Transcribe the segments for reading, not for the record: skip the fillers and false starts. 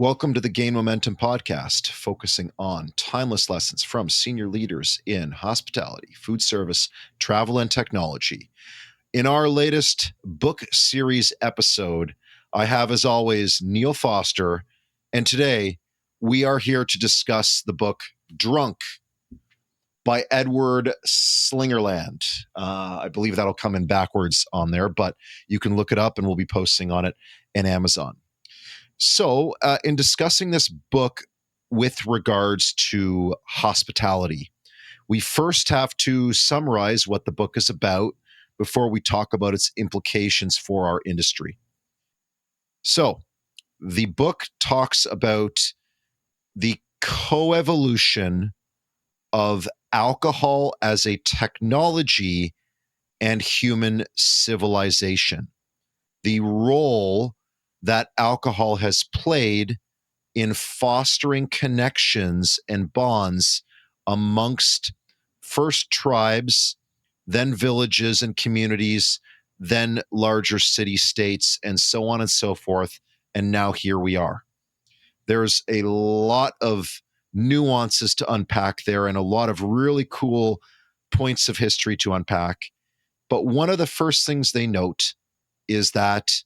Welcome to the Gain Momentum podcast, focusing on timeless lessons from senior leaders in hospitality, food service, travel, and technology. In our latest book series episode, I have, as always, Neil Foster, and today we are here to discuss the book Drunk by Edward Slingerland. I believe that'll come in backwards on there, but you can look it up and we'll be posting on it in Amazon. So, in discussing this book with regards to hospitality, we first have to summarize what the book is about before we talk about its implications for our industry. So, the book talks about the coevolution of alcohol as a technology and human civilization, the role that alcohol has played in fostering connections and bonds amongst first tribes, then villages and communities, then larger city-states, and so on and so forth. And now here we are. There's a lot of nuances to unpack there and a lot of really cool points of history to unpack. But one of the first things they note is that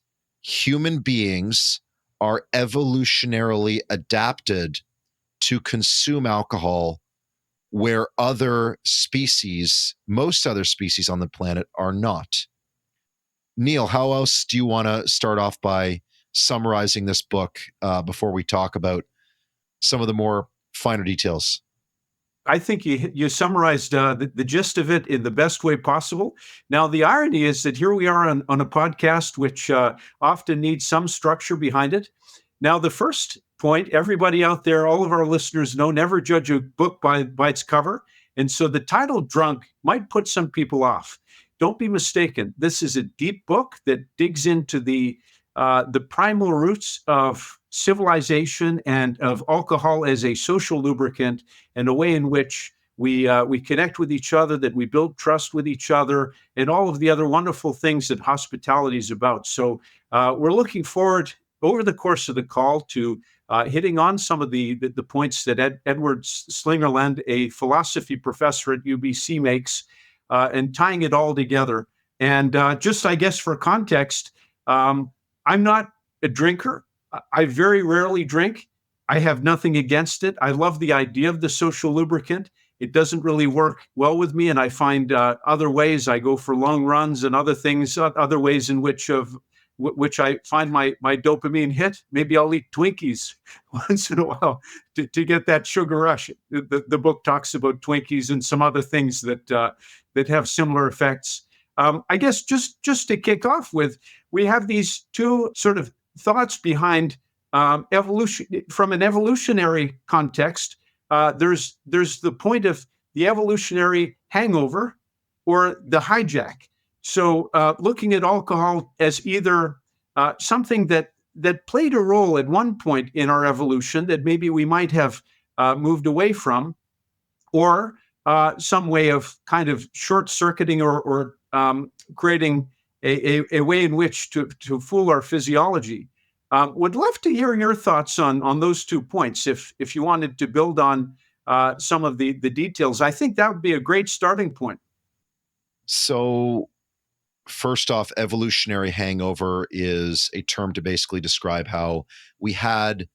human beings are evolutionarily adapted to consume alcohol where other species, most other species on the planet, are not. Neil, how else do you want to start off by summarizing this book before we talk about some of the more finer details? I think you summarized the gist of it in the best way possible. Now, the irony is that here we are on a podcast which often needs some structure behind it. Now, the first point, everybody out there, all of our listeners know, never judge a book by its cover. And so the title Drunk might put some people off. Don't be mistaken. This is a deep book that digs into the primal roots of civilization and of alcohol as a social lubricant and a way in which we connect with each other, that we build trust with each other, and all of the other wonderful things that hospitality is about. So we're looking forward over the course of the call to hitting on some of the points that Edward Slingerland, a philosophy professor at UBC, makes, and tying it all together. And just, I guess, for context, I'm not a drinker. I very rarely drink. I have nothing against it. I love the idea of the social lubricant. It doesn't really work well with me, and I find other ways. I go for long runs and other things, other ways in which I find my dopamine hit. Maybe I'll eat Twinkies once in a while to get that sugar rush. The book talks about Twinkies and some other things that have similar effects. I guess just to kick off with, we have these two sort of thoughts behind evolution. From an evolutionary context, there's the point of the evolutionary hangover or the hijack. So looking at alcohol as either something that played a role at one point in our evolution that maybe we might have moved away from, or some way of kind of short-circuiting or creating a way in which to fool our physiology. Would love to hear your thoughts on those 2 points. If you wanted to build on some of the details, I think that would be a great starting point. So, first off, evolutionary hangover is a term to basically describe how we had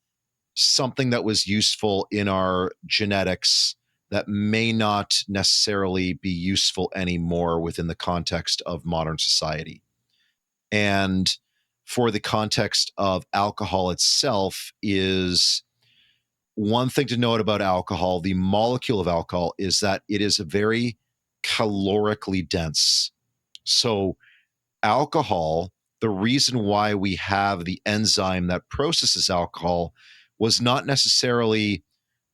something that was useful in our genetics that may not necessarily be useful anymore within the context of modern society. And for the context of alcohol itself, is one thing to note about alcohol, the molecule of alcohol, is that it is a very calorically dense. So alcohol, the reason why we have the enzyme that processes alcohol was not necessarily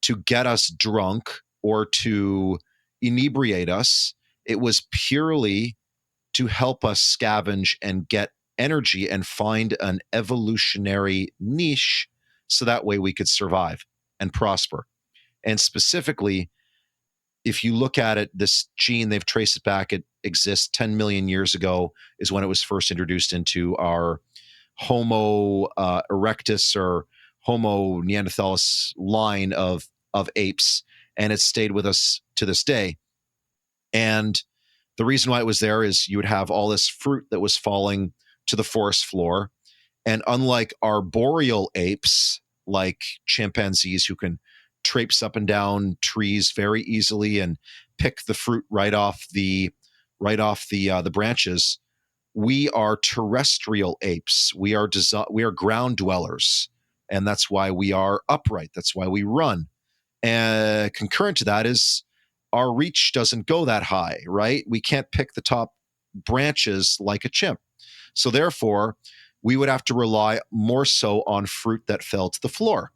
to get us drunk or to inebriate us. It was purely to help us scavenge and get energy and find an evolutionary niche so that way we could survive and prosper. And specifically, if you look at it, this gene, they've traced it back, it exists 10 million years ago is when it was first introduced into our Homo erectus or Homo neanderthalis line of apes, and it stayed with us to this day. And the reason why it was there is you would have all this fruit that was falling to the forest floor. And unlike arboreal apes, like chimpanzees who can traipse up and down trees very easily and pick the fruit right off the branches, we are terrestrial apes. We are ground dwellers, and that's why we are upright. That's why we run. And concurrent to that is our reach doesn't go that high, right? We can't pick the top branches like a chimp. So therefore, we would have to rely more so on fruit that fell to the floor.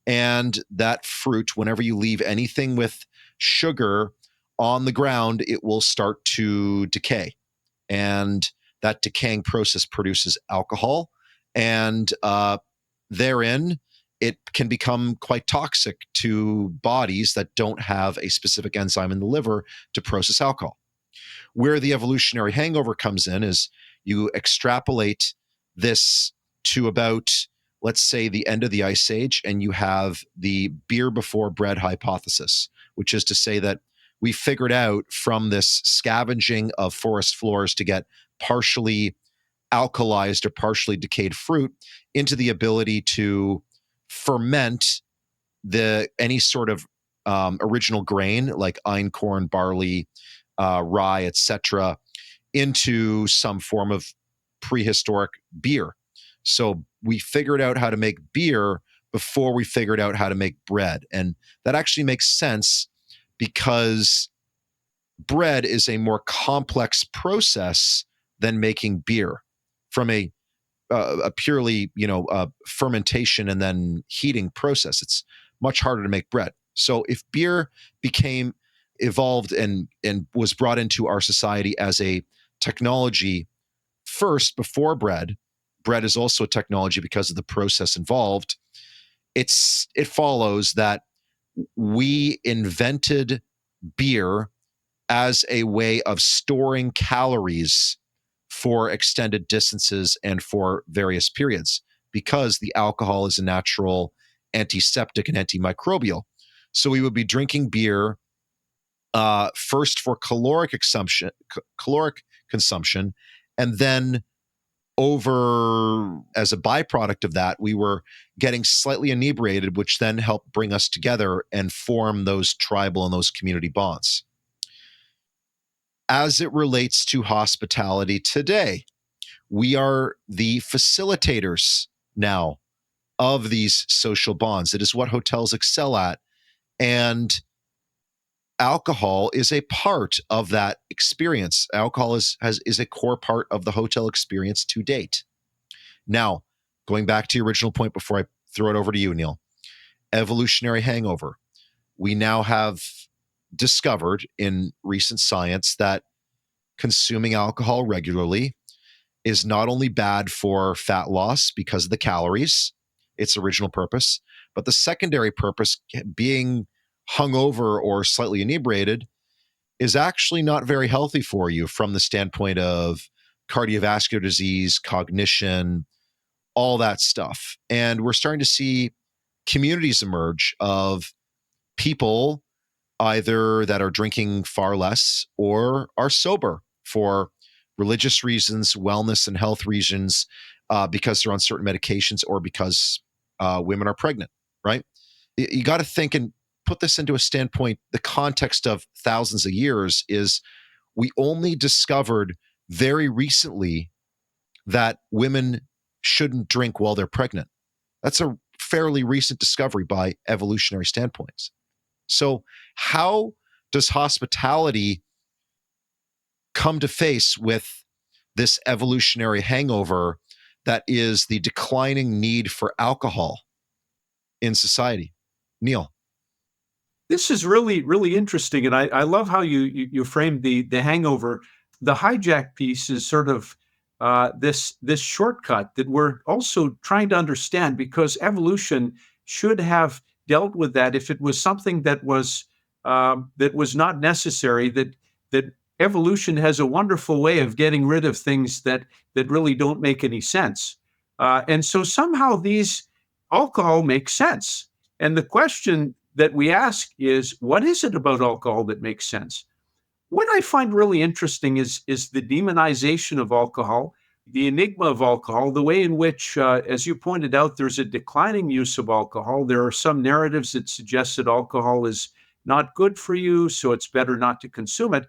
And that fruit, whenever you leave anything with sugar on the ground, it will start to decay. And that decaying process produces alcohol. And therein, it can become quite toxic to bodies that don't have a specific enzyme in the liver to process alcohol. Where the evolutionary hangover comes in is you extrapolate this to about, let's say, the end of the Ice Age, and you have the beer before bread hypothesis, which is to say that we figured out from this scavenging of forest floors to get partially alkalized or partially decayed fruit into the ability to ferment any sort of original grain like einkorn, barley, rye, etc., into some form of prehistoric beer. So we figured out how to make beer before we figured out how to make bread. And that actually makes sense because bread is a more complex process than making beer from a purely, fermentation and then heating process. It's much harder to make bread. So if beer evolved and was brought into our society as a technology first before bread is also a technology because of the process involved. It follows that we invented beer as a way of storing calories for extended distances and for various periods, because the alcohol is a natural antiseptic and antimicrobial. So we would be drinking beer first for caloric consumption, and then over as a byproduct of that, we were getting slightly inebriated, which then helped bring us together and form those tribal and those community bonds. As it relates to hospitality today, we are the facilitators now of these social bonds. It is what hotels excel at. And alcohol is a part of that experience. Alcohol is a core part of the hotel experience to date. Now, going back to your original point before I throw it over to you, Neil, evolutionary hangover. We now have discovered in recent science that consuming alcohol regularly is not only bad for fat loss because of the calories, its original purpose, but the secondary purpose, being hungover or slightly inebriated, is actually not very healthy for you from the standpoint of cardiovascular disease, cognition, all that stuff. And we're starting to see communities emerge of people either that are drinking far less or are sober for religious reasons, wellness and health reasons, because they're on certain medications or because women are pregnant, right? You got to think and put this into a standpoint. The context of thousands of years is we only discovered very recently that women shouldn't drink while they're pregnant. That's a fairly recent discovery by evolutionary standpoints. So how does hospitality come to face with this evolutionary hangover that is the declining need for alcohol in society? Neil. This is really, really interesting. And I love how you framed the hangover. The hijack piece is sort of this shortcut that we're also trying to understand, because evolution should have dealt with that if it was something that was not necessary. That evolution has a wonderful way of getting rid of things that really don't make any sense. And so somehow these alcohol makes sense. And the question that we ask is, what is it about alcohol that makes sense? What I find really interesting is the demonization of alcohol, the enigma of alcohol, the way in which, as you pointed out, there's a declining use of alcohol. There are some narratives that suggest that alcohol is not good for you, so it's better not to consume it.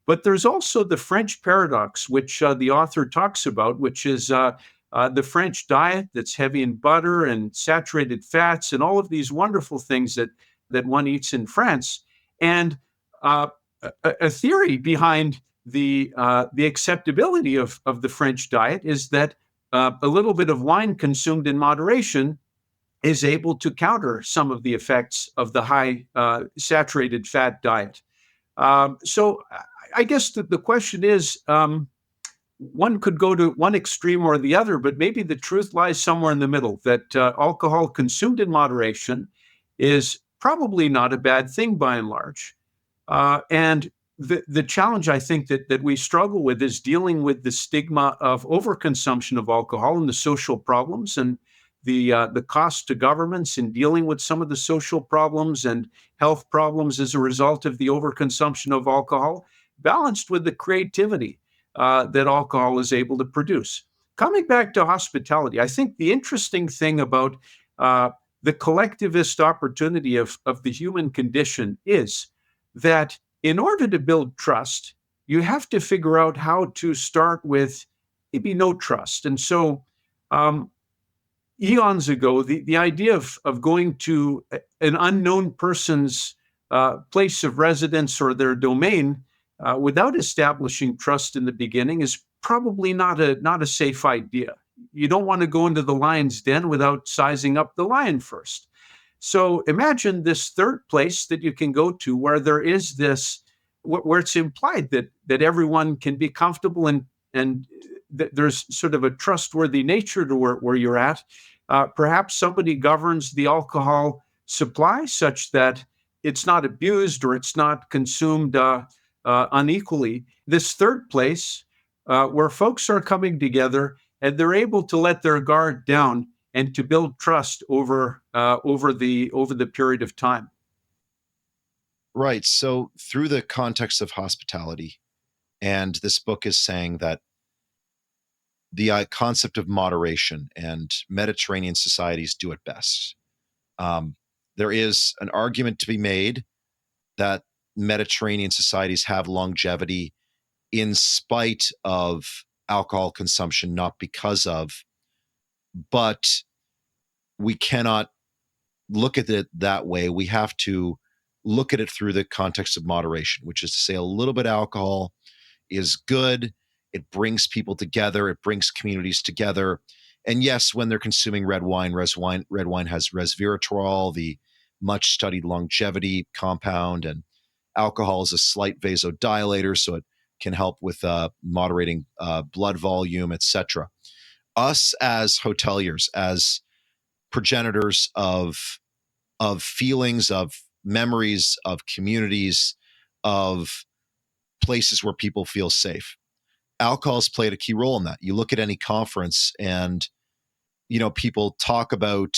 But there's also the French paradox, which the author talks about, which is the French diet that's heavy in butter and saturated fats and all of these wonderful things that one eats in France. And uh, a theory behind the acceptability of the French diet is that a little bit of wine consumed in moderation is able to counter some of the effects of the high saturated fat diet. So I guess the question is, one could go to one extreme or the other, but maybe the truth lies somewhere in the middle, that alcohol consumed in moderation is probably not a bad thing by and large. And the challenge I think that we struggle with is dealing with the stigma of overconsumption of alcohol and the social problems and the cost to governments in dealing with some of the social problems and health problems as a result of the overconsumption of alcohol, balanced with the creativity that alcohol is able to produce. Coming back to hospitality, I think the interesting thing about the collectivist opportunity of the human condition is that in order to build trust, you have to figure out how to start with maybe no trust. And so, um, eons ago, the idea of going to an unknown person's place of residence or their domain without establishing trust in the beginning is probably not a safe idea. You don't want to go into the lion's den without sizing up the lion first. So imagine this third place that you can go to where there is this, where it's implied that everyone can be comfortable and there's sort of a trustworthy nature to where you're at. Perhaps somebody governs the alcohol supply such that it's not abused or it's not consumed unequally. This third place, where folks are coming together and they're able to let their guard down and to build trust over the period of time. Right. So, through the context of hospitality, and this book is saying that the concept of moderation and Mediterranean societies do it best. Um, there is an argument to be made that Mediterranean societies have longevity in spite of alcohol consumption, not because of, but we cannot look at it that way. We have to look at it through the context of moderation, which is to say a little bit of alcohol is good. It brings people together. It brings communities together. And yes, when they're consuming red wine has resveratrol, the much studied longevity compound, and alcohol is a slight vasodilator, so it can help with moderating blood volume, etc. Us as hoteliers, as progenitors of feelings, of memories, of communities, of places where people feel safe, alcohol's played a key role in that. You look at any conference and, people talk about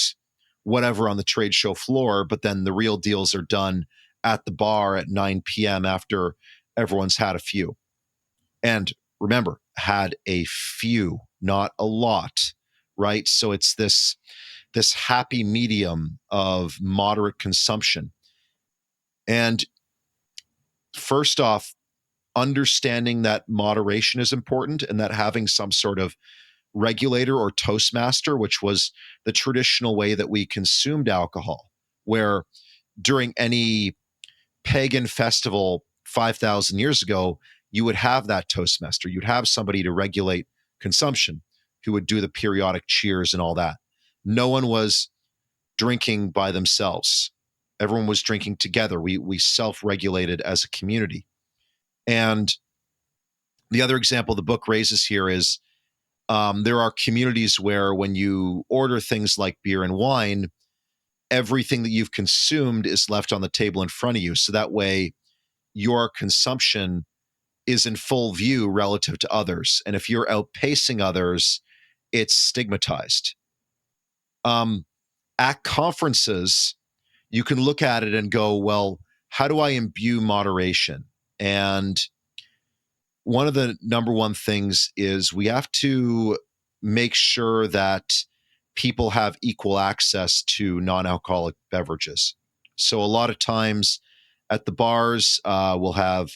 whatever on the trade show floor, but then the real deals are done at the bar at 9 p.m. after everyone's had a few. And remember, had a few, not a lot, right? So it's this happy medium of moderate consumption. And first off, understanding that moderation is important and that having some sort of regulator or toastmaster, which was the traditional way that we consumed alcohol, where during any pagan festival 5,000 years ago, you would have that toastmaster. You'd have somebody to regulate consumption who would do the periodic cheers and all that. No one was drinking by themselves. Everyone was drinking together. We self-regulated as a community. And the other example the book raises here is there are communities where when you order things like beer and wine, everything that you've consumed is left on the table in front of you. So that way, your consumption is in full view relative to others. And if you're outpacing others, it's stigmatized. Um, At conferences, you can look at it and go, well, how do I imbue moderation? And one of the number one things is we have to make sure that people have equal access to non-alcoholic beverages. So a lot of times at the bars, we'll have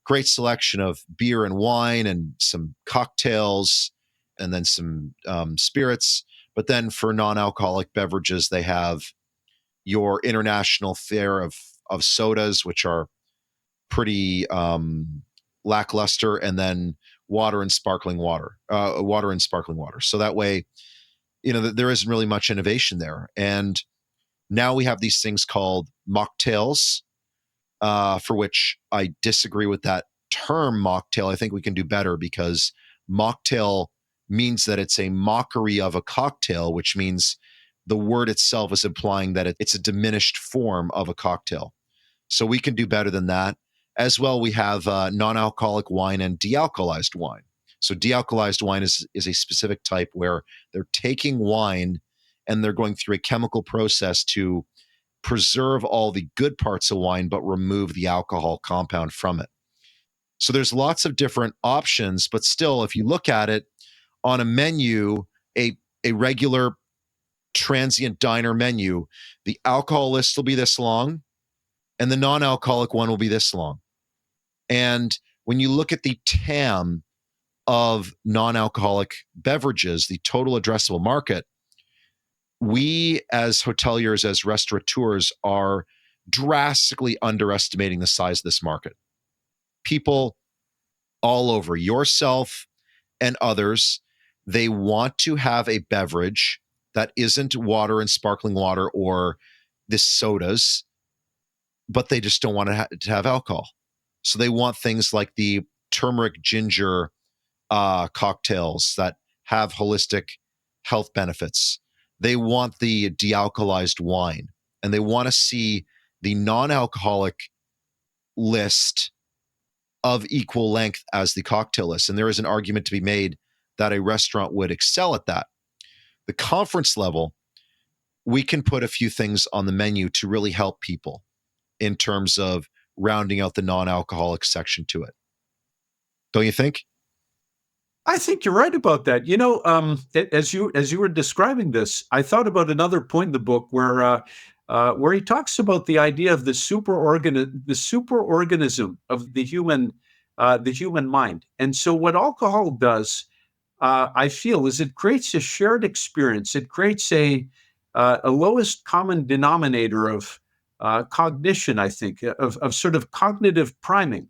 great selection of beer and wine and some cocktails and then some spirits. But then for non-alcoholic beverages, they have your international fare of sodas, which are pretty lackluster, and then water and sparkling water. So that way, there isn't really much innovation there. And now we have these things called mocktails, for which I disagree with that term mocktail. I think we can do better, because mocktail means that it's a mockery of a cocktail, which means the word itself is implying that it's a diminished form of a cocktail. So we can do better than that. As well, we have non-alcoholic wine and dealcoholized wine. So dealcoholized wine is a specific type where they're taking wine and they're going through a chemical process to preserve all the good parts of wine, but remove the alcohol compound from it. So there's lots of different options, but still, if you look at it on a menu, a regular transient diner menu, the alcohol list will be this long and the non-alcoholic one will be this long. And when you look at the TAM of non-alcoholic beverages, the total addressable market, we as hoteliers, as restaurateurs, are drastically underestimating the size of this market. People all over, yourself and others, they want to have a beverage that isn't water and sparkling water or the sodas, but they just don't want to have alcohol. So they want things like the turmeric ginger cocktails that have holistic health benefits. They want the dealcoholized wine, and they want to see the non-alcoholic list of equal length as the cocktail list. And there is an argument to be made that a restaurant would excel at that. The conference level, we can put a few things on the menu to really help people in terms of rounding out the non-alcoholic section to it. Don't you think? I think you're right about that. As you were describing this, I thought about another point in the book where he talks about the idea of the superorganism of the human mind. And so, what alcohol does, I feel, is it creates a shared experience. It creates a lowest common denominator of cognition. I think of sort of cognitive priming.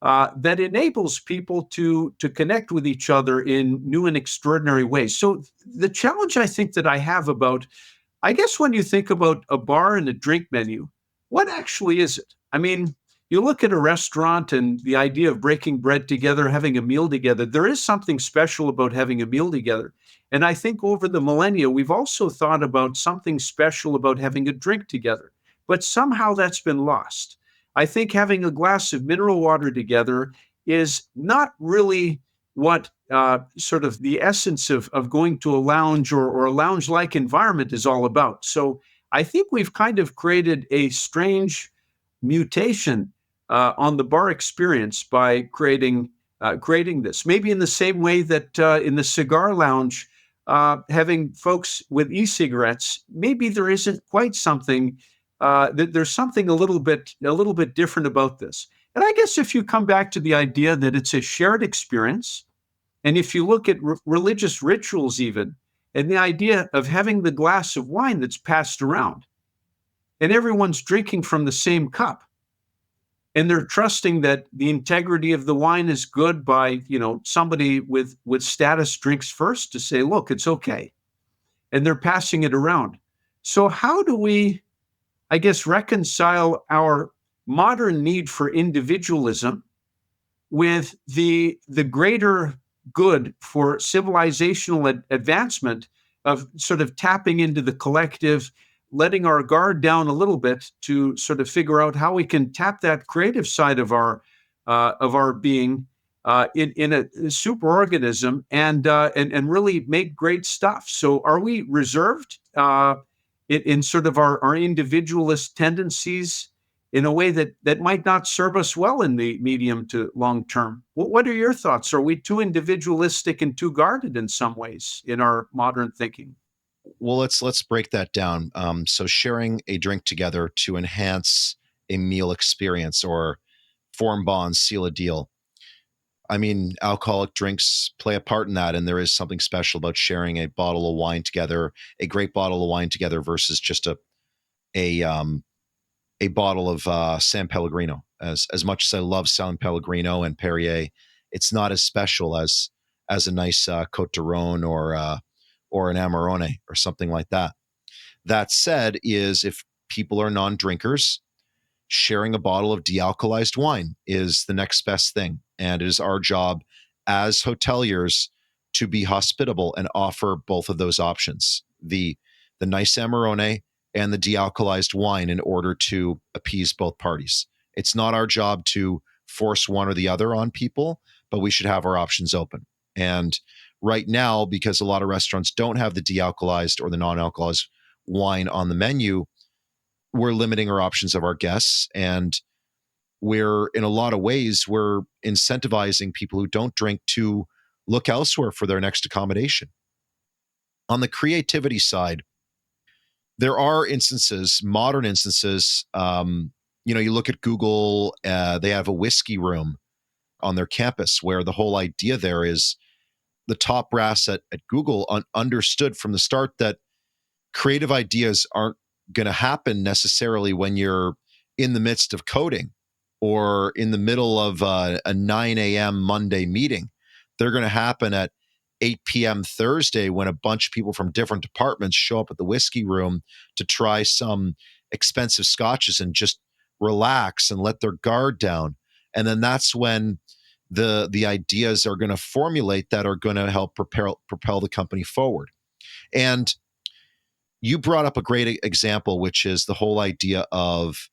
That enables people to connect with each other in new and extraordinary ways. So the challenge I think that I have about, I guess when you think about a bar and a drink menu, what actually is it? I mean, you look at a restaurant and the idea of breaking bread together, having a meal together, there is something special about having a meal together. And I think over the millennia, we've also thought about something special about having a drink together. But somehow that's been lost. I think having a glass of mineral water together is not really what sort of the essence of going to a lounge or a lounge-like environment is all about. So I think we've kind of created a strange mutation on the bar experience by creating this. Maybe in the same way that in the cigar lounge, having folks with e-cigarettes, maybe there isn't quite something. There's something a little bit different about this. And I guess if you come back to the idea that it's a shared experience, and if you look at religious rituals even, and the idea of having the glass of wine that's passed around, and everyone's drinking from the same cup, and they're trusting that the integrity of the wine is good by, somebody with status drinks first to say, look, it's okay. And they're passing it around. So how do we, I guess, reconcile our modern need for individualism with the greater good for civilizational advancement of sort of tapping into the collective, letting our guard down a little bit to sort of figure out how we can tap that creative side of our being in a superorganism and really make great stuff. So, are we reserved in sort of our individualist tendencies in a way that might not serve us well in the medium to long term. What are your thoughts? Are we too individualistic and too guarded in some ways in our modern thinking? Well, let's break that down. So sharing a drink together to enhance a meal experience or form bonds, seal a deal. I mean, alcoholic drinks play a part in that, and there is something special about sharing a bottle of wine together, a great bottle of wine together, versus just a a bottle of San Pellegrino. As much as I love San Pellegrino and Perrier, it's not as special as a nice Cote de Rhone or an Amarone or something like that. That said, is if people are non-drinkers, sharing a bottle of dealcoholized wine is the next best thing. And it is our job as hoteliers to be hospitable and offer both of those options, the nice Amarone and the dealcoholized wine, in order to appease both parties. It's not our job to force one or the other on people, but we should have our options open. And right now, because a lot of restaurants don't have the dealcoholized or the non-alcoholized wine on the menu, we're limiting our options of our guests, and we're in a lot of ways we're incentivizing people who don't drink to look elsewhere for their next accommodation. On the creativity side, there are instances, modern instances. You look at Google; they have a whiskey room on their campus, where the whole idea there is the top brass at Google understood from the start that creative ideas aren't going to happen necessarily when you're in the midst of coding or in the middle of a 9 a.m. Monday meeting. They're going to happen at 8 p.m. Thursday, when a bunch of people from different departments show up at the whiskey room to try some expensive scotches and just relax and let their guard down. And then that's when the ideas are going to formulate that are going to help propel the company forward. And you brought up a great example, which is the whole idea of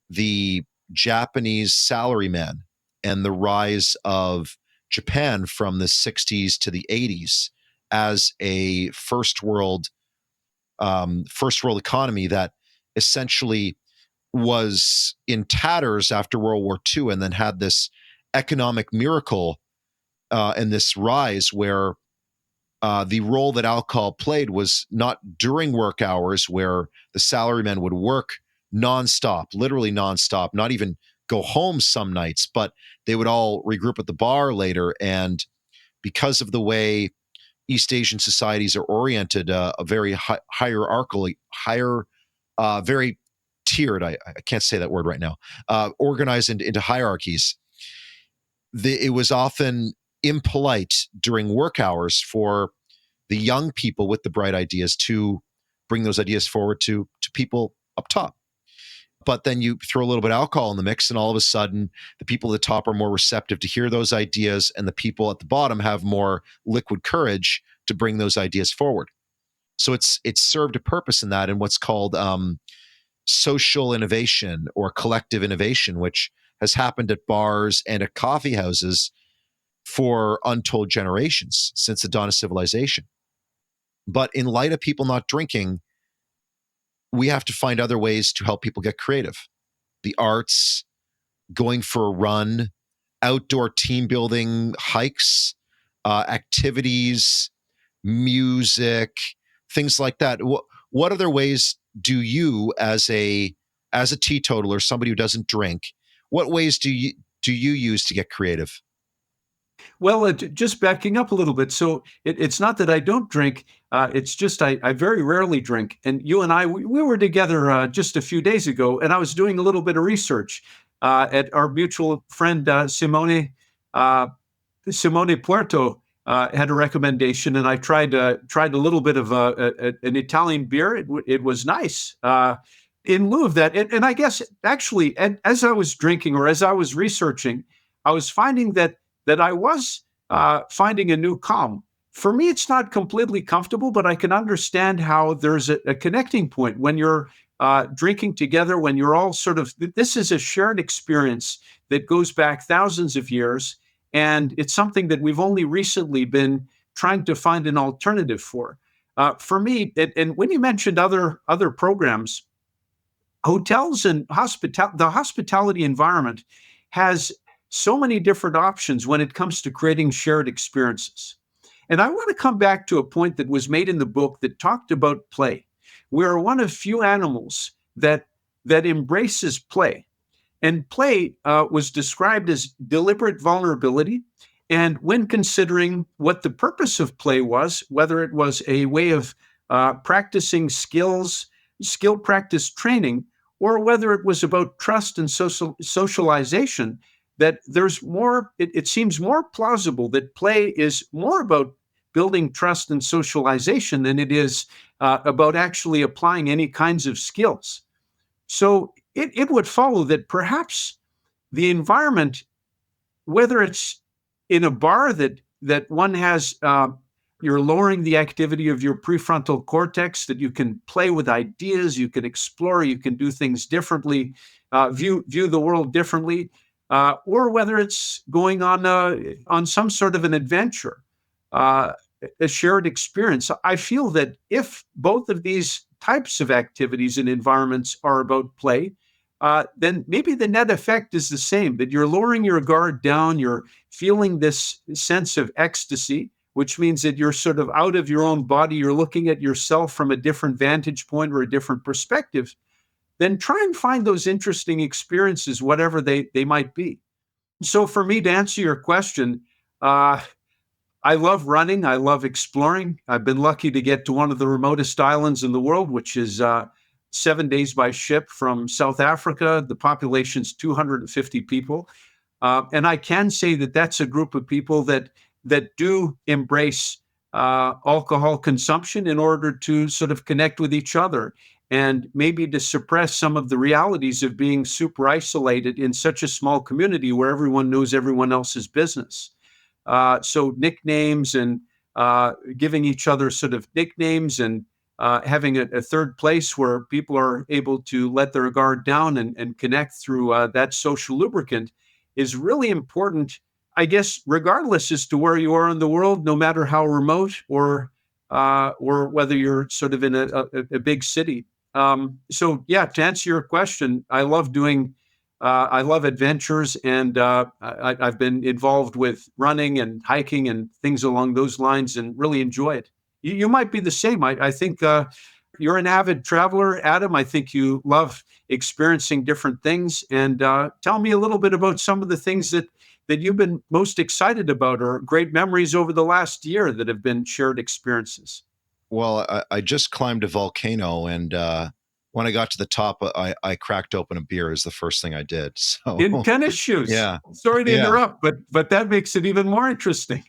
the Japanese salaryman and the rise of Japan from the 60s to the 80s as a first world economy that essentially was in tatters after World War II, and then had this economic miracle and this rise where the role that alcohol played was not during work hours, where the salarymen would work nonstop, literally nonstop, not even go home some nights, but they would all regroup at the bar later. And because of the way East Asian societies are oriented, a very hierarchical, very tiered, I can't say that word right now, organized into hierarchies. It was often impolite during work hours for the young people with the bright ideas to bring those ideas forward to people up top. But then you throw a little bit of alcohol in the mix, and all of a sudden, the people at the top are more receptive to hear those ideas, and the people at the bottom have more liquid courage to bring those ideas forward. So it's served a purpose in that, in what's called social innovation or collective innovation, which has happened at bars and at coffee houses for untold generations since the dawn of civilization. But in light of people not drinking, we have to find other ways to help people get creative. The arts, going for a run, outdoor team building, hikes, activities, music, things like that. What other ways do you, as a teetotaler, somebody who doesn't drink, what ways do you use to get creative? Well, just backing up a little bit. So it's not that I don't drink. It's just I very rarely drink. And you and I, we were together just a few days ago, and I was doing a little bit of research at our mutual friend Simone Puerto had a recommendation, and I tried a little bit of an Italian beer. It was nice. In lieu of that, and I guess actually, as I was drinking or as I was researching, I was finding that I was finding a new calm. For me, it's not completely comfortable, but I can understand how there's a connecting point when you're drinking together, when you're all sort of, this is a shared experience that goes back thousands of years. And it's something that we've only recently been trying to find an alternative for. For me, and when you mentioned other programs, hotels and the hospitality environment has so many different options when it comes to creating shared experiences. And I want to come back to a point that was made in the book that talked about play. We are one of few animals that embraces play. And play was described as deliberate vulnerability. And when considering what the purpose of play was, whether it was a way of practicing skill practice training, or whether it was about trust and socialization, that there's more, it seems more plausible that play is more about building trust and socialization than it is about actually applying any kinds of skills. So it would follow that perhaps the environment, whether it's in a bar that one has, you're lowering the activity of your prefrontal cortex, that you can play with ideas, you can explore, you can do things differently, view the world differently, or whether it's going on some sort of an adventure, uh, a shared experience. I feel that if both of these types of activities and environments are about play, then maybe the net effect is the same, that you're lowering your guard down, you're feeling this sense of ecstasy, which means that you're sort of out of your own body, you're looking at yourself from a different vantage point or a different perspective. Then try and find those interesting experiences, whatever they might be. So, for me, to answer your question, uh, I love running. I love exploring. I've been lucky to get to one of the remotest islands in the world, which is 7 days by ship from South Africa. The population's 250 people. And I can say that that's a group of people that do embrace alcohol consumption in order to sort of connect with each other and maybe to suppress some of the realities of being super isolated in such a small community where everyone knows everyone else's business. So nicknames and giving each other sort of nicknames and having a third place where people are able to let their guard down and connect through that social lubricant is really important, I guess, regardless as to where you are in the world, no matter how remote or whether you're sort of in a big city. So yeah, to answer your question, I love adventures, and I've been involved with running and hiking and things along those lines, and really enjoy it. You might be the same. I think you're an avid traveler, Adam. I think you love experiencing different things. And tell me a little bit about some of the things that you've been most excited about, or great memories over the last year that have been shared experiences. Well, I just climbed a volcano, and when I got to the top, I cracked open a beer. Is the first thing I did. So In tennis shoes. yeah, Sorry to yeah. interrupt, but that makes it even more interesting.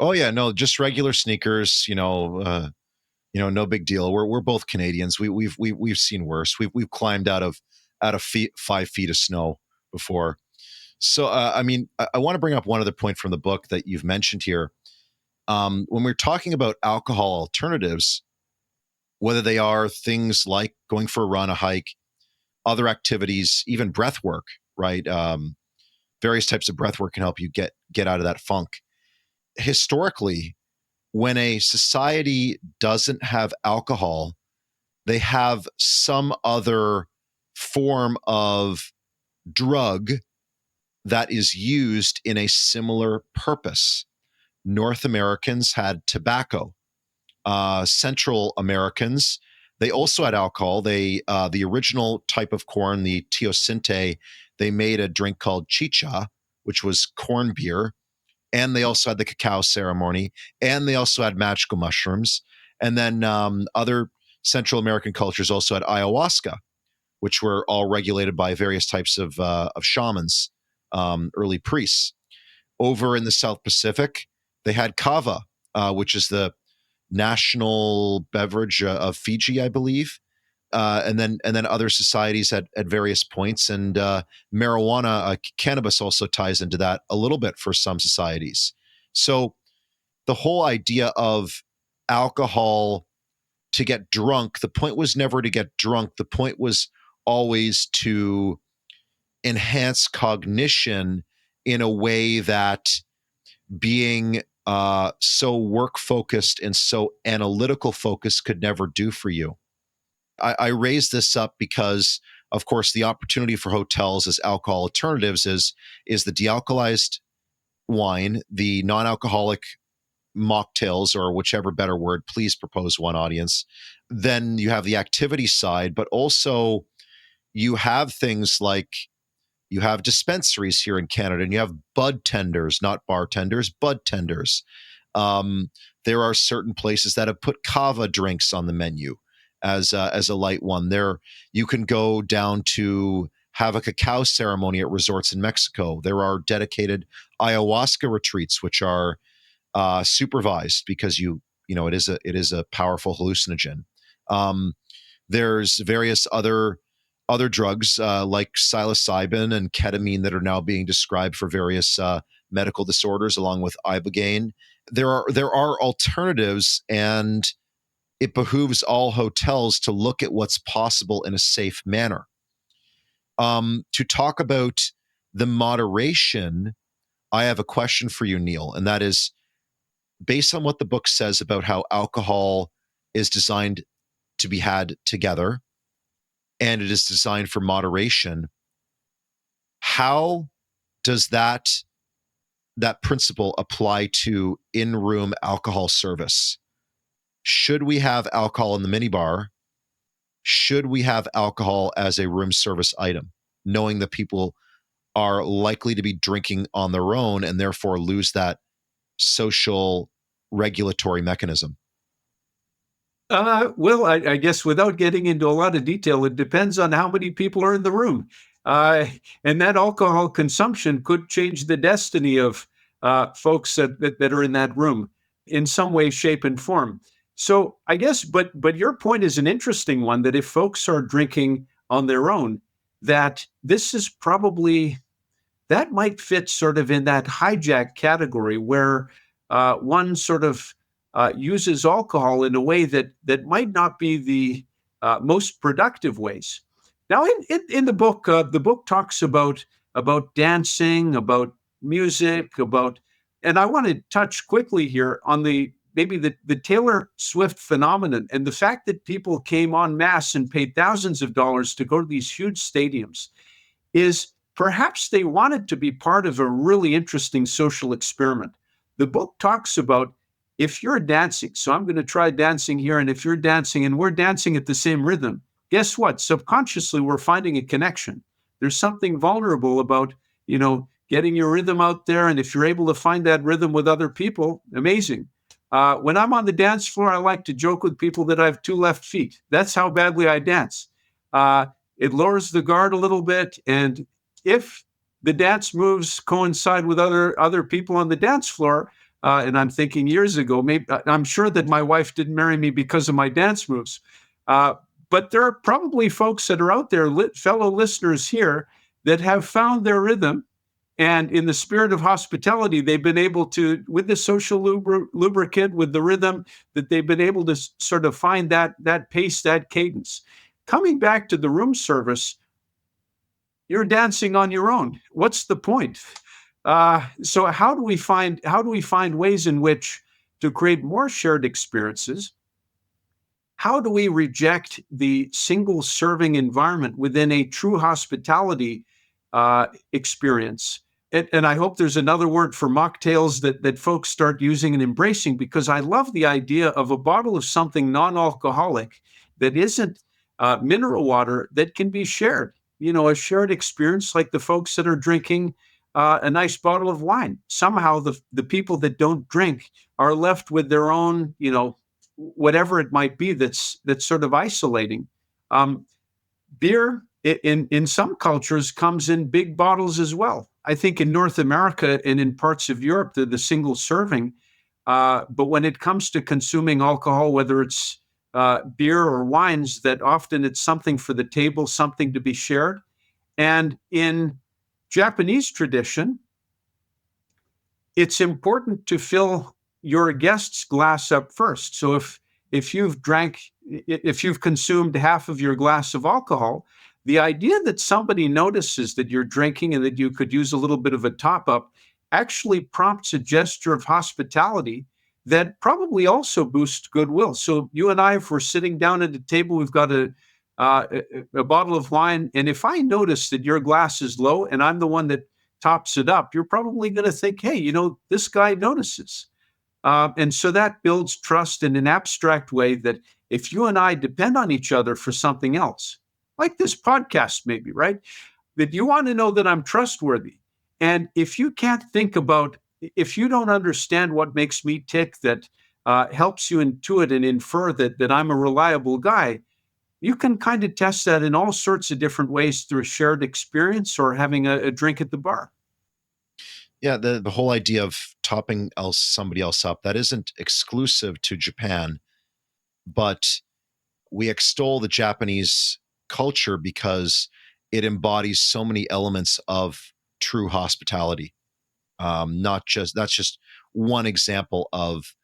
Oh yeah, no, just regular sneakers. No big deal. We're both Canadians. We've seen worse. We've climbed out of 5 feet of snow before. So I mean, I want to bring up one other point from the book that you've mentioned here. When we're talking about alcohol alternatives, whether they are things like going for a run, a hike, other activities, even breath work, right? Various types of breath work can help you get out of that funk. Historically, when a society doesn't have alcohol, they have some other form of drug that is used in a similar purpose. North Americans had tobacco. Central Americans, they also had alcohol. The original type of corn, the teosinte, they made a drink called chicha, which was corn beer, and they also had the cacao ceremony, and they also had magical mushrooms. And then other Central American cultures also had ayahuasca, which were all regulated by various types of shamans, early priests. Over in the South Pacific, they had kava, which is the national beverage of Fiji, I believe. And then other societies at various points, and marijuana, cannabis also ties into that a little bit for some societies. So the whole idea of alcohol to get drunk, the point was never to get drunk. The point was always to enhance cognition in a way that being so work focused and so analytical focused could never do for you. I raise this up because, of course, the opportunity for hotels as alcohol alternatives is the dealcoholized wine, the non-alcoholic mocktails, or whichever better word, please propose one, audience. Then you have the activity side, but also you have things like you have dispensaries here in Canada, and you have bud tenders, not bartenders, bud tenders. There are certain places that have put kava drinks on the menu as a light one. There, you can go down to have a cacao ceremony at resorts in Mexico. There are dedicated ayahuasca retreats, which are supervised because it is a powerful hallucinogen. There's various other drugs like psilocybin and ketamine that are now being described for various medical disorders, along with ibogaine. There are alternatives, and it behooves all hotels to look at what's possible in a safe manner. To talk about the moderation, I have a question for you, Neil, and that is, based on what the book says about how alcohol is designed to be had together and it is designed for moderation, how does that principle apply to in-room alcohol service? Should we have alcohol in the minibar? Should we have alcohol as a room service item, knowing that people are likely to be drinking on their own and therefore lose that social regulatory mechanism? Well, I guess without getting into a lot of detail, it depends on how many people are in the room. And that alcohol consumption could change the destiny of folks that are in that room in some way, shape, and form. So I guess, but your point is an interesting one, that if folks are drinking on their own, that this is probably, that might fit sort of in that hijack category where one sort of uses alcohol in a way that might not be the most productive ways. Now, in the book talks about dancing, about music, and I want to touch quickly here on maybe the Taylor Swift phenomenon and the fact that people came en masse and paid thousands of dollars to go to these huge stadiums. Is perhaps they wanted to be part of a really interesting social experiment. The book talks about, if you're dancing, so I'm going to try dancing here, and if you're dancing and we're dancing at the same rhythm, guess what? Subconsciously, we're finding a connection. There's something vulnerable about, getting your rhythm out there, and if you're able to find that rhythm with other people, amazing. When I'm on the dance floor, I like to joke with people that I have two left feet. That's how badly I dance. It lowers the guard a little bit, and if the dance moves coincide with other people on the dance floor, and I'm thinking years ago, maybe I'm sure that my wife didn't marry me because of my dance moves, but there are probably folks that are out there, fellow listeners here, that have found their rhythm, and in the spirit of hospitality, they've been able to, with the social lubricant, with the rhythm, that they've been able to sort of find that pace, that cadence. Coming back to the room service, you're dancing on your own. What's the point? So how do we find ways in which to create more shared experiences? How do we reject the single serving environment within a true hospitality experience? And I hope there's another word for mocktails that folks start using and embracing, because I love the idea of a bottle of something non-alcoholic that isn't mineral water that can be shared. A shared experience, like the folks that are drinking a nice bottle of wine. Somehow the people that don't drink are left with their own, whatever it might be that's sort of isolating. Beer in some cultures comes in big bottles as well. I think in North America and in parts of Europe, they're the single serving. But when it comes to consuming alcohol, whether it's beer or wines, that often it's something for the table, something to be shared. And in Japanese tradition, it's important to fill your guest's glass up first. So if you've consumed half of your glass of alcohol, the idea that somebody notices that you're drinking and that you could use a little bit of a top up actually prompts a gesture of hospitality that probably also boosts goodwill. So you and I, if we're sitting down at the table, we've got a bottle of wine, and if I notice that your glass is low and I'm the one that tops it up, you're probably going to think, hey, this guy notices. And so that builds trust in an abstract way that if you and I depend on each other for something else, like this podcast, maybe, right? That you want to know that I'm trustworthy. And if you can't think about, if you don't understand what makes me tick, that helps you intuit and infer that I'm a reliable guy, you can kind of test that in all sorts of different ways through a shared experience or having a drink at the bar. Yeah, the whole idea of topping somebody else up, that isn't exclusive to Japan, but we extol the Japanese culture because it embodies so many elements of true hospitality. Not just That's just one example of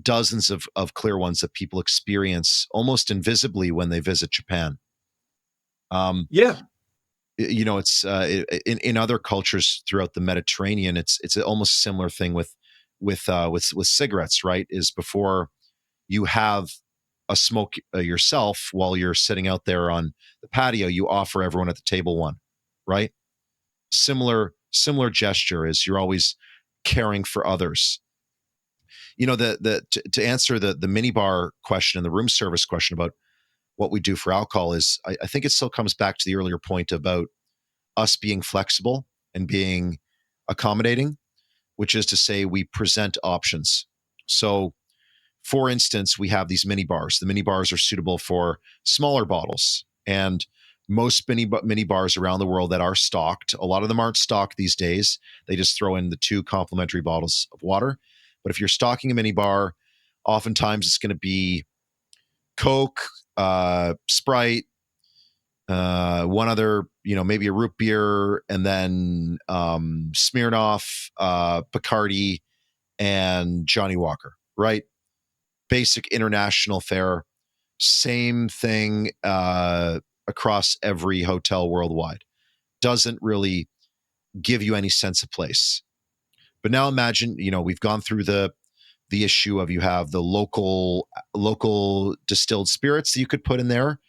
dozens of clear ones that people experience almost invisibly when they visit Japan. Um, Yeah. it's in other cultures throughout the Mediterranean. It's almost almost similar thing with cigarettes, right? Is before you have a smoke yourself while you're sitting out there on the patio, you offer everyone at the table one, right? Similar gesture is you're always caring for others. To answer the minibar question and the room service question about what we do for alcohol is, I think it still comes back to the earlier point about us being flexible and being accommodating, which is to say we present options. So, for instance, we have these mini bars. The mini bars are suitable for smaller bottles, and most mini bars around the world that are stocked, a lot of them aren't stocked these days. They just throw in the 2 complimentary bottles of water. But if you're stocking a mini bar, oftentimes it's going to be Coke, Sprite, one other, maybe a root beer, and then Smirnoff, Bacardi, and Johnny Walker, right? Basic international fare. Same thing across every hotel worldwide. Doesn't really give you any sense of place. But now imagine, we've gone through the issue of, you have the local distilled spirits that you could put in there.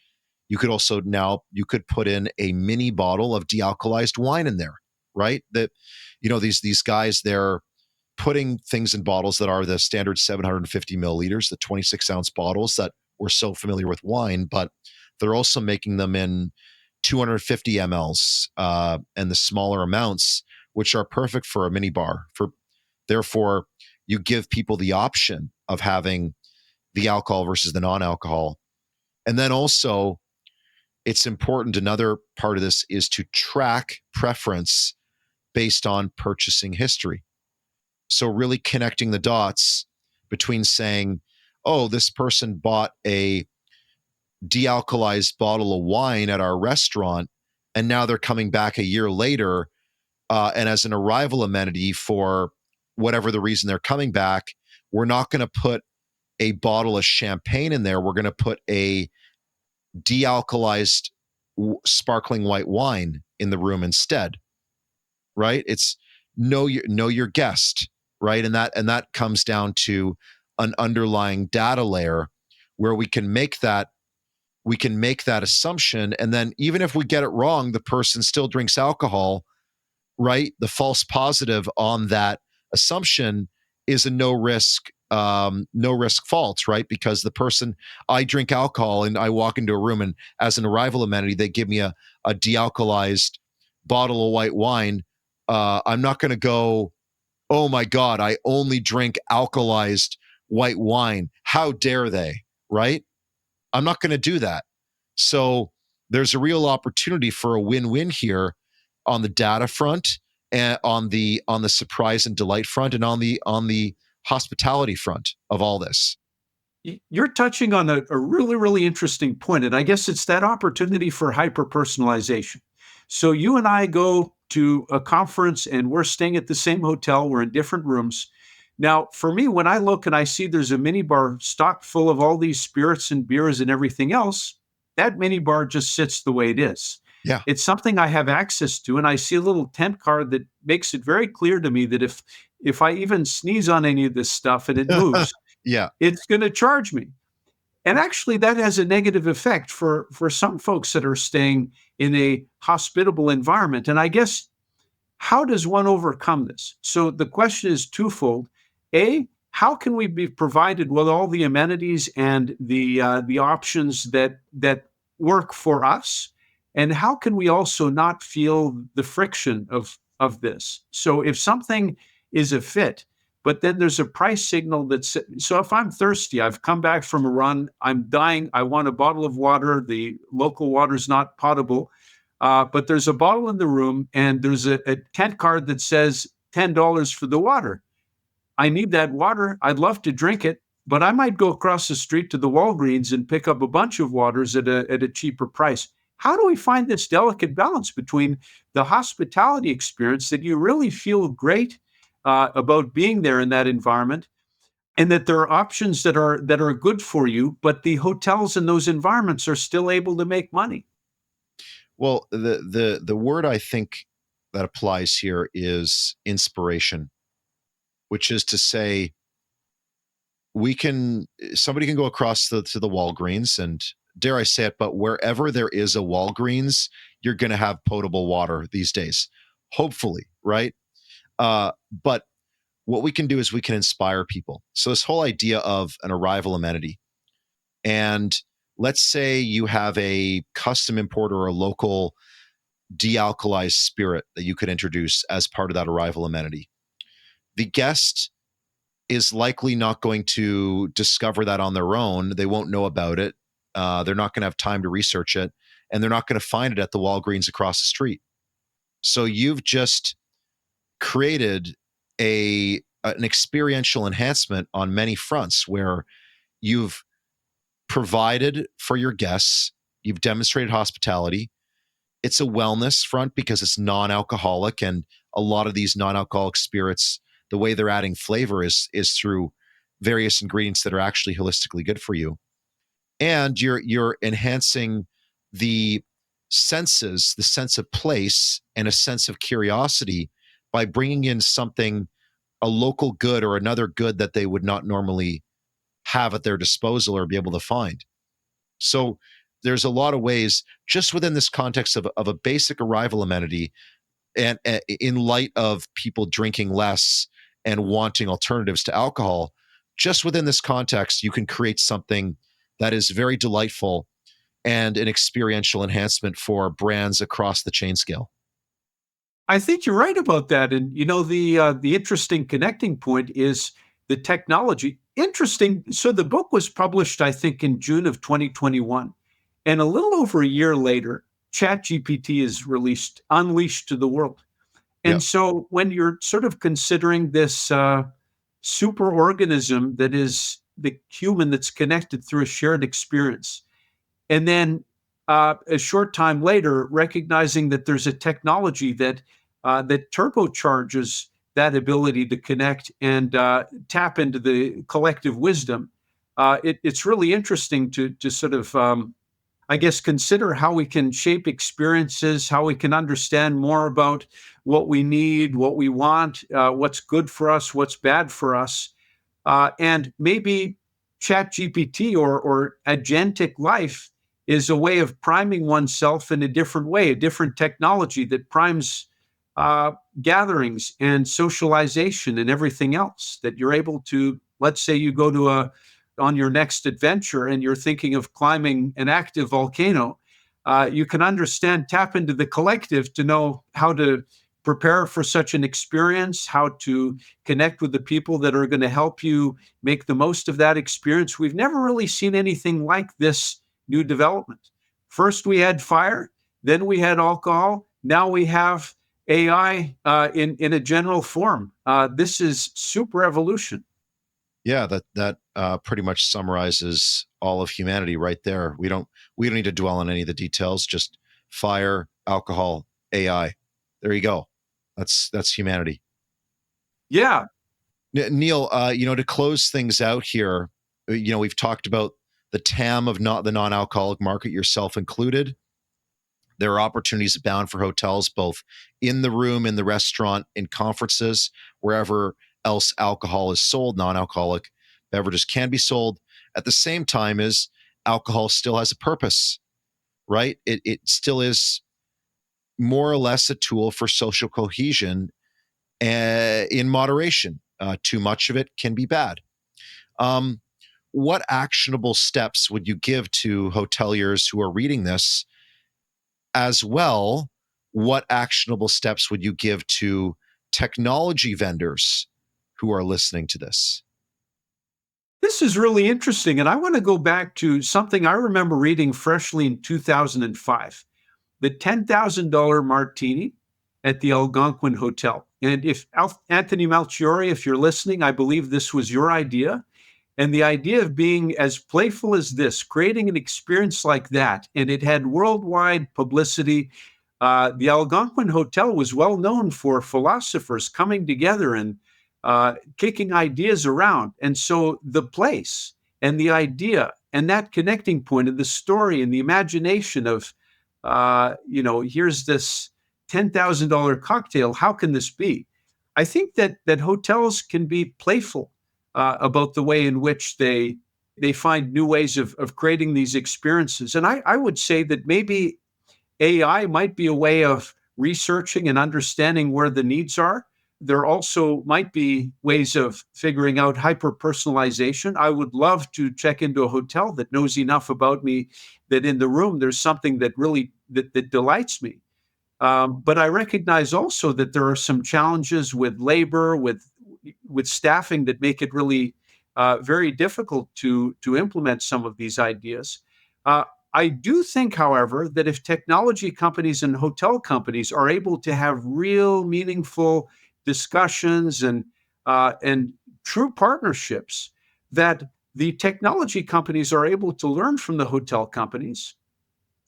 You could also now you could put in a mini bottle of dealcoholized wine in there, right? That these guys, they're putting things in bottles that are the standard 750 milliliters, the 26-ounce bottles that we're so familiar with wine, but they're also making them in 250 mLs and the smaller amounts, which are perfect for a mini bar. Therefore, you give people the option of having the alcohol versus the non-alcohol. And then also, it's important, another part of this is to track preference based on purchasing history. So really connecting the dots between saying, oh, this person bought a dealcoholized bottle of wine at our restaurant, and now they're coming back a year later, and as an arrival amenity for whatever the reason they're coming back, we're not going to put a bottle of champagne in there. We're going to put a dealcoholized sparkling white wine in the room instead, right? It's know your guest, right? And that comes down to an underlying data layer where we can make that assumption, and then even if we get it wrong, the person still drinks alcohol, right? The false positive on that assumption is a no risk fault, right? Because the person, I drink alcohol and I walk into a room, and as an arrival amenity, they give me a dealcoholized bottle of white wine. I'm not going to go, oh my God, I only drink alkalized white wine. How dare they, right? I'm not going to do that. So there's a real opportunity for a win-win here on the data front, and on the surprise and delight front, and on the hospitality front of all this. You're touching on a really, really interesting point, and I guess it's that opportunity for hyper personalization. So you and I go to a conference and we're staying at the same hotel, we're in different rooms. Now, for me, when I look and I see there's a mini bar stocked full of all these spirits and beers and everything else, that mini bar just sits the way it is. Yeah. It's something I have access to, and I see a little tent card that makes it very clear to me that if I even sneeze on any of this stuff and it moves, Yeah. it's going to charge me. And actually, that has a negative effect for some folks that are staying in a hospitable environment. And I guess, how does one overcome this? So the question is twofold. A, how can we be provided with all the amenities and the options that work for us? And how can we also not feel the friction of this? So if something is a fit, but then there's a price signal that's, so if I'm thirsty, I've come back from a run, I'm dying, I want a bottle of water, the local water is not potable, but there's a bottle in the room and there's a tent card that says $10 for the water. I need that water. I'd love to drink it, but I might go across the street to the Walgreens and pick up a bunch of waters at a cheaper price. How do we find this delicate balance between the hospitality experience that you really feel great about being there in that environment, and that there are options that are good for you, but the hotels in those environments are still able to make money? Well, the word I think that applies here is inspiration, which is to say, we can somebody can go across to the Walgreens, and dare I say it, but wherever there is a Walgreens, you're going to have potable water these days, hopefully, right? But what we can do is we can inspire people. So this whole idea of an arrival amenity, and let's say you have a custom import or a local dealkalized spirit that you could introduce as part of that arrival amenity. The guest is likely not going to discover that on their own. They won't know about it. They're not going to have time to research it, and they're not going to find it at the Walgreens across the street. So you've just created an experiential enhancement on many fronts where you've provided for your guests, you've demonstrated hospitality. It's a wellness front because it's non-alcoholic, and a lot of these non-alcoholic spirits, the way they're adding flavor is through various ingredients that are actually holistically good for you. And you're enhancing the senses, the sense of place and a sense of curiosity by bringing in something, a local good or another good that they would not normally have at their disposal or be able to find. So there's a lot of ways just within this context of a basic arrival amenity, and in light of people drinking less and wanting alternatives to alcohol, just within this context, you can create something that is very delightful and an experiential enhancement for brands across the chain scale. I think you're right about that. And the interesting connecting point is the technology. Interesting. So the book was published, I think, in June of 2021, and a little over a year later, ChatGPT is unleashed to the world. Yeah. And so when you're sort of considering this super organism that is the human that's connected through a shared experience, and then a short time later, recognizing that there's a technology that turbocharges that ability to connect and tap into the collective wisdom. It's really interesting to sort of, I guess, consider how we can shape experiences, how we can understand more about what we need, what we want, what's good for us, what's bad for us, and maybe Chat GPT or agentic life is a way of priming oneself in a different way, a different technology that primes uh, gatherings and socialization and everything else. That you're able to, let's say, you go to on your next adventure and you're thinking of climbing an active volcano. You can tap into the collective to know how to prepare for such an experience, how to connect with the people that are going to help you make the most of that experience. We've never really seen anything like this new development. First, we had fire, then we had alcohol, now we have AI in a general form. This is super evolution. Yeah, that pretty much summarizes all of humanity right there. We don't need to dwell on any of the details. Just fire, alcohol, AI. There you go. That's humanity. Yeah, Neil, to close things out here, we've talked about the TAM of not the non-alcoholic market, yourself included. There are opportunities abound for hotels, both in the room, in the restaurant, in conferences, wherever else alcohol is sold, non-alcoholic beverages can be sold. At the same time as alcohol still has a purpose, right? It still is more or less a tool for social cohesion in moderation. Too much of it can be bad. Um, what actionable steps would you give to hoteliers who are reading this? As well, what actionable steps would you give to technology vendors who are listening to this? This is really interesting. And I want to go back to something I remember reading freshly in 2005, the $10,000 martini at the Algonquin Hotel. And if Anthony Malchiori, if you're listening, I believe this was your idea. And the idea of being as playful as this, creating an experience like that, and it had worldwide publicity. The Algonquin Hotel was well known for philosophers coming together and kicking ideas around. And so the place and the idea and that connecting point of the story and the imagination of, here's this $10,000 cocktail. How can this be? I think that hotels can be playful about the way in which they find new ways of creating these experiences. And I would say that maybe AI might be a way of researching and understanding where the needs are. There also might be ways of figuring out hyper personalization. I would love to check into a hotel that knows enough about me that in the room there's something that really that delights me. But I recognize also that there are some challenges with labor, with staffing that make it really very difficult to implement some of these ideas. I do think, however, that if technology companies and hotel companies are able to have real, meaningful discussions and true partnerships, that the technology companies are able to learn from the hotel companies,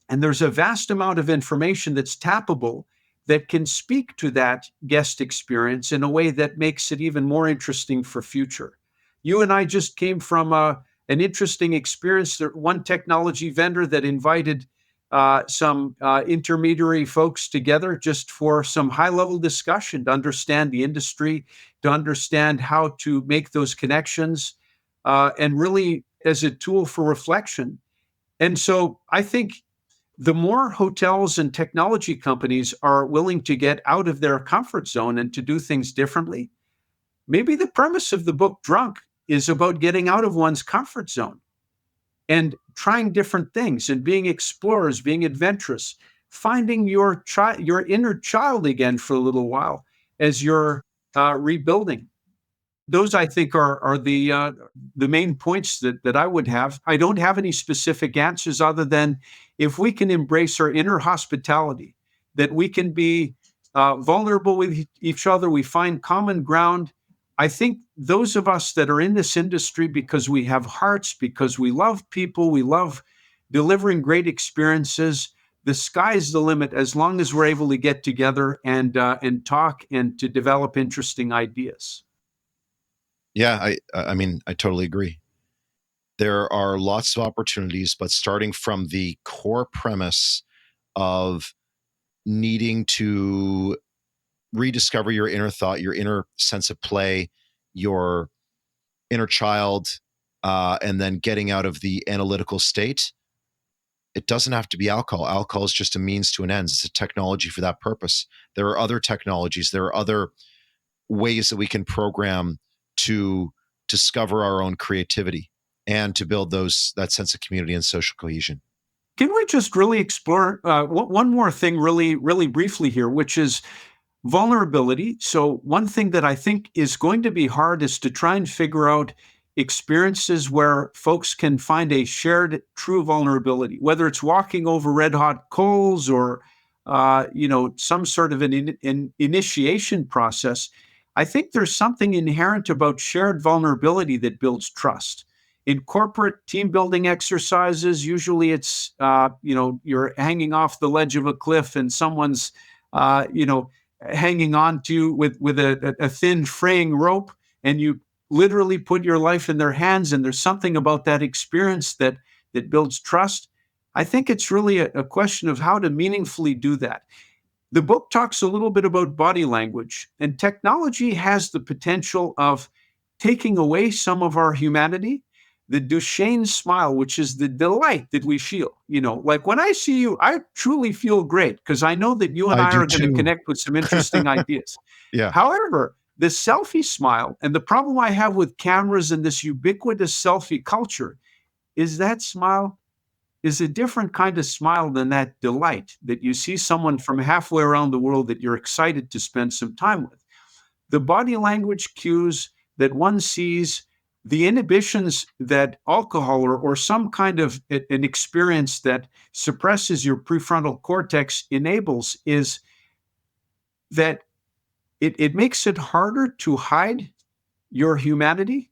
and there's a vast amount of information that's tappable that can speak to that guest experience in a way that makes it even more interesting for future. You and I just came from an interesting experience. One technology vendor that invited some intermediary folks together just for some high-level discussion to understand the industry, to understand how to make those connections, and really as a tool for reflection. And so I think the more hotels and technology companies are willing to get out of their comfort zone and to do things differently, maybe the premise of the book Drunk is about getting out of one's comfort zone and trying different things and being explorers, being adventurous, finding your inner child again for a little while as you're rebuilding. Those, I think, are the main points that I would have. I don't have any specific answers other than if we can embrace our inner hospitality, that we can be vulnerable with each other, we find common ground. I think those of us that are in this industry because we have hearts, because we love people, we love delivering great experiences. The sky's the limit as long as we're able to get together and talk and to develop interesting ideas. Yeah, I mean, I totally agree. There are lots of opportunities, but starting from the core premise of needing to rediscover your inner thought, your inner sense of play, your inner child, and then getting out of the analytical state. It doesn't have to be alcohol. Alcohol is just a means to an end. It's a technology for that purpose. There are other technologies. There are other ways that we can program to discover our own creativity and to build that sense of community and social cohesion. Can we just really explore one more thing really, really briefly here, which is vulnerability. So one thing that I think is going to be hard is to try and figure out experiences where folks can find a shared true vulnerability, whether it's walking over red hot coals or some sort of an initiation process. I think there's something inherent about shared vulnerability that builds trust. In corporate team building exercises, usually it's you're hanging off the ledge of a cliff and someone's hanging on to you with a thin fraying rope, and you literally put your life in their hands. And there's something about that experience that builds trust. I think it's really a question of how to meaningfully do that. The book talks a little bit about body language, and technology has the potential of taking away some of our humanity. The Duchenne smile, which is the delight that we feel, like when I see you, I truly feel great because I know that you and I I do are going to too. connect with some interesting ideas. Yeah. However, the selfie smile and the problem I have with cameras and this ubiquitous selfie culture is that smile is a different kind of smile than that delight that you see someone from halfway around the world that you're excited to spend some time with. The body language cues that one sees, the inhibitions that alcohol or some kind of an experience that suppresses your prefrontal cortex enables is that it makes it harder to hide your humanity.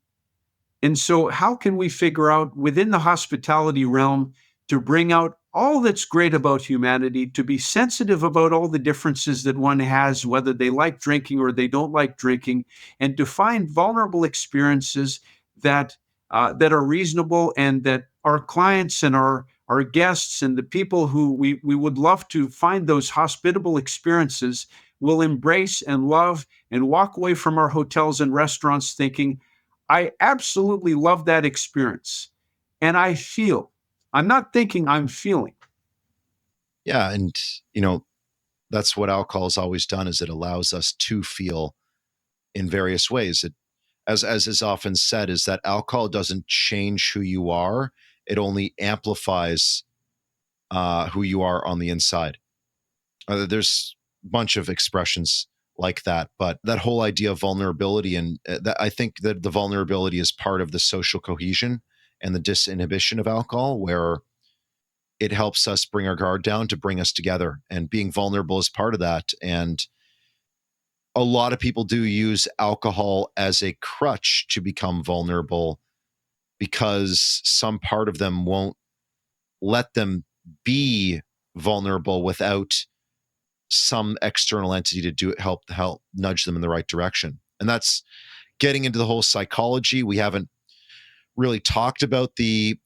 And so, how can we figure out within the hospitality realm to bring out all that's great about humanity, to be sensitive about all the differences that one has, whether they like drinking or they don't like drinking, and to find vulnerable experiences that are reasonable and that our clients and our guests and the people who we would love to find those hospitable experiences will embrace and love and walk away from our hotels and restaurants thinking, I absolutely love that experience. And I'm not thinking, I'm feeling. Yeah. And, you know, that's what alcohol has always done is it allows us to feel in various ways. As is often said, is that alcohol doesn't change who you are. It only amplifies who you are on the inside. There's a bunch of expressions like that, but that whole idea of vulnerability and that I think that the vulnerability is part of the social cohesion and the disinhibition of alcohol, where it helps us bring our guard down to bring us together, and being vulnerable is part of that. And a lot of people do use alcohol as a crutch to become vulnerable because some part of them won't let them be vulnerable without some external entity to do it, help nudge them in the right direction. And that's getting into the whole psychology. We haven't really talked about the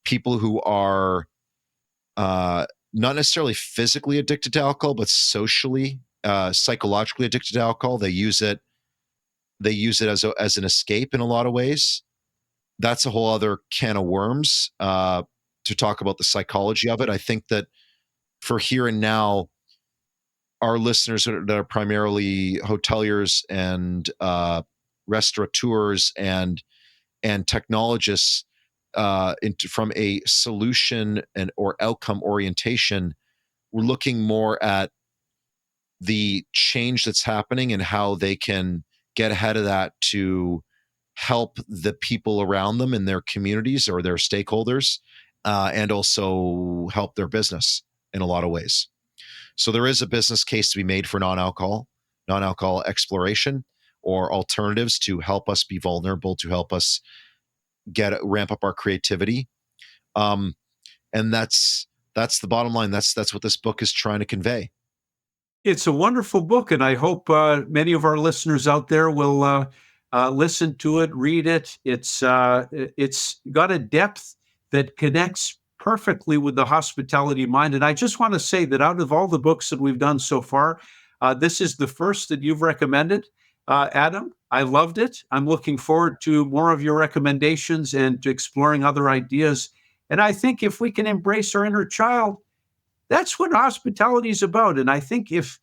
people who are not necessarily physically addicted to alcohol, but socially, psychologically addicted to alcohol. They use it. They use it as an escape in a lot of ways. That's a whole other can of worms to talk about the psychology of it. I think that for here and now, our listeners that are primarily hoteliers and restaurateurs and technologists from a solution and or outcome orientation, we're looking more at the change that's happening and how they can get ahead of that to help the people around them in their communities or their stakeholders, and also help their business in a lot of ways. So there is a business case to be made for non-alcohol exploration or alternatives to help us be vulnerable, to help us ramp up our creativity. Um, and that's the bottom line. That's what this book is trying to convey. It's a wonderful book, and I hope many of our listeners out there will listen to it, read it. It's got a depth that connects perfectly with the hospitality mind. And I just want to say that out of all the books that we've done so far, this is the first that you've recommended, Adam. I loved it. I'm looking forward to more of your recommendations and to exploring other ideas. And I think if we can embrace our inner child, that's what hospitality is about. And I think if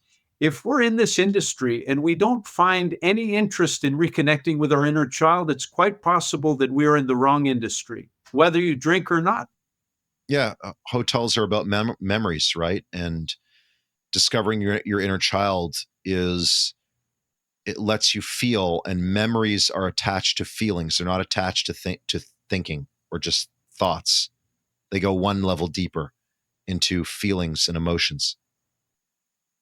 we're in this industry and we don't find any interest in reconnecting with our inner child, it's quite possible that we're in the wrong industry, whether you drink or not. Yeah, hotels are about memories, right? And discovering your inner child is it lets you feel, and memories are attached to feelings. They're not attached to thinking or just thoughts. They go one level deeper into feelings and emotions.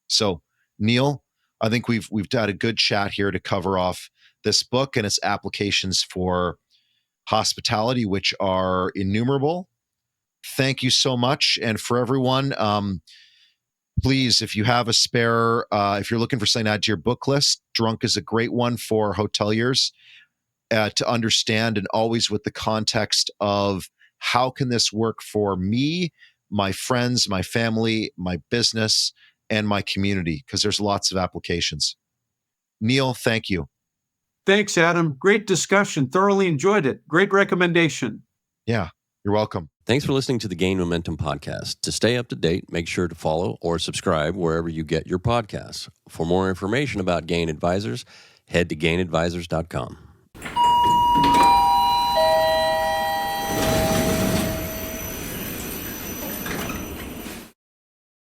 So, Neil, I think we've had a good chat here to cover off this book and its applications for hospitality, which are innumerable. Thank you so much, and for everyone, please, if you have a spare, if you're looking for something to add to your book list, Drunk is a great one for hoteliers to understand, and always with the context of how can this work for me, my friends, my family, my business, and my community? Because there's lots of applications. Neil, thank you. Thanks, Adam. Great discussion. Thoroughly enjoyed it. Great recommendation. Yeah, you're welcome. Thanks for listening to the Gain Momentum podcast. To stay up to date, make sure to follow or subscribe wherever you get your podcasts. For more information about Gain Advisors, head to gainadvisors.com.